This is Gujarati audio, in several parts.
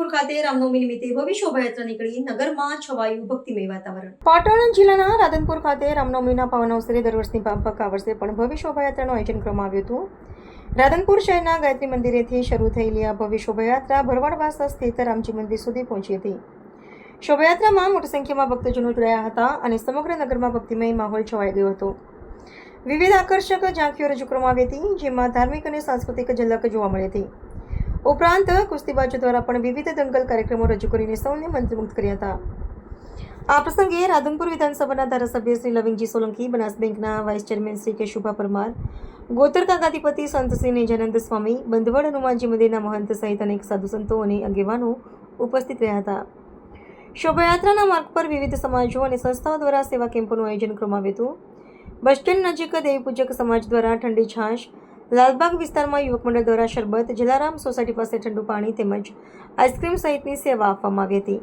રાધનપુર ખાતે રામનવમી નિમિત્તે ભવ્ય શોભાયાત્રા નીકળી નગરમાં છવાયું ભક્તિમય વાતાવરણ। પાટણ જિલ્લાના રાધનપુર ખાતે રામનવમીના પાવન અવસરે દર વર્ષની માફક આ વર્ષે પણ ભવ્ય શોભાયાત્રાનું આયોજન કરવામાં આવ્યું હતું। રાધનપુર શહેરના ગાયત્રી મંદિરેથી શરૂ થયેલી આ ભવ્ય શોભાયાત્રા ભરવાડવાસ સ્થિત રામજી મંદિર સુધી પહોંચી હતી। શોભાયાત્રામાં મોટી સંખ્યામાં ભક્તજનો જોડાયા હતા અને સમગ્ર નગરમાં ભક્તિમય માહોલ છવાઈ ગયો હતો। વિવિધ આકર્ષક ઝાંખીઓ રજૂ કરવામાં આવી હતી, જેમાં ધાર્મિક અને સાંસ્કૃતિક ઝલક જોવા મળી હતી। ઉપરાંત કુસ્તીબાજો દ્વારા પણ વિવિધ દંગલ કાર્યક્રમો રજૂ કરીને સૌને મંત્રમુગ્ધ કર્યા હતા। આ પ્રસંગે રાધનપુર વિધાનસભાના ધારાસભ્ય શ્રી લવિંગજી સોલંકી, બનાસ બેંકના વાઇસ ચેરમેન શ્રી કેશુભા પરમાર, ગોતરકા ગાદીપતિ સંત શ્રી નિજાનંદ સ્વામી, બંધવડ હનુમાનજી મંદિરના મહંત સહિત અનેક સાધુ સંતો અને આગેવાનો ઉપસ્થિત રહ્યા હતા। શોભાયાત્રાના માર્ગ પર વિવિધ સમાજો અને સંસ્થાઓ દ્વારા સેવા કેમ્પોનું આયોજન કરવામાં આવ્યું હતું। બસ સ્ટેન્ડ નજીક દેવી પૂજક સમાજ દ્વારા ઠંડી છાશ, લાલબાગ વિસ્તારમાં યુવક મંડળ દ્વારા શરબત, જલારામ સોસાયટી પાસે ઠંડુ પાણી તેમજ આઈસ્ક્રીમ સહિતની સેવા આપવામાં આવી હતી।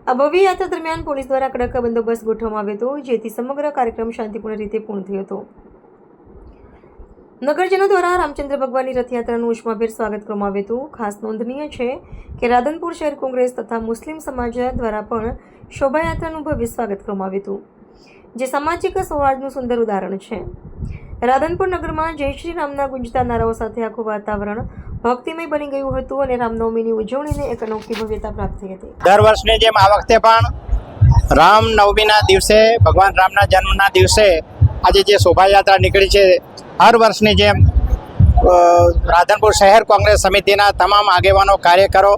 આ ભવ્ય યાત્રા દરમિયાન પોલીસ દ્વારા કડક બંદોબસ્ત ગોઠવવામાં આવ્યો હતો, જેથી સમગ્ર કાર્યક્રમ શાંતિપૂર્ણ રીતે પૂર્ણ થયો હતો। નગરજનો દ્વારા રામચંદ્ર ભગવાનની રથયાત્રાનું ઉષ્માભેર સ્વાગત કરવામાં આવ્યું હતું। ખાસ નોંધનીય છે કે રાધનપુર શહેર કોંગ્રેસ તથા મુસ્લિમ સમાજ દ્વારા પણ શોભાયાત્રાનું ભવ્ય સ્વાગત કરવામાં આવ્યું હતું, જે સામાજિક સૌહાર્દનું સુંદર ઉદાહરણ છે। રાધનપુર નગરમાં જય શ્રી રામના ગુંજતા નારાઓ સાથે આખું વાતાવરણ ભક્તિમય બની ગયું હતું અને રામનવમીની ઉજવણીને એક અનોખી ભવ્યતા પ્રાપ્ત થઈ હતી। દર વર્ષની જેમ આ વખતે પણ રામનવમીના દિવસે, ભગવાન રામના જન્મના દિવસે આજે જે શોભાયાત્રા નીકળી છે, હર વર્ષની જેમ રાધનપુર શહેર કોંગ્રેસ સમિતિના તમામ આગેવાનો, કાર્યકરો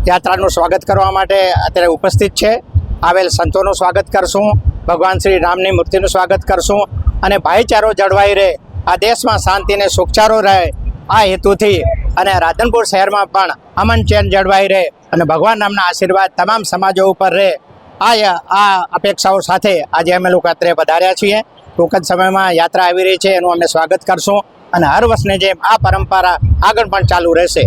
યાત્રાનું સ્વાગત કરવા માટે અત્યારે ઉપસ્થિત છે। આવેલ સંતોનું સ્વાગત કરશું, ભગવાન શ્રી રામની મૂર્તિનું સ્વાગત કરશું અને ભાઈચારો જળવાઈ રહે, આ દેશમાં શાંતિ અને સુખચારો રહે, આ હેતુથી અને રાધનપુર શહેરમાં પણ અમન ચેન જળવાઈ રહે અને ભગવાન રામના આશીર્વાદ તમામ સમાજો ઉપર રહે, આ અપેક્ષાઓ સાથે આજે અમે લોકો અત્રે પધાર્યા છીએ। ટૂંક જ સમયમાં યાત્રા આવી રહી છે, એનું અમે સ્વાગત કરશું અને હર વર્ષની જેમ આ પરંપરા આગળ પણ ચાલુ રહેશે।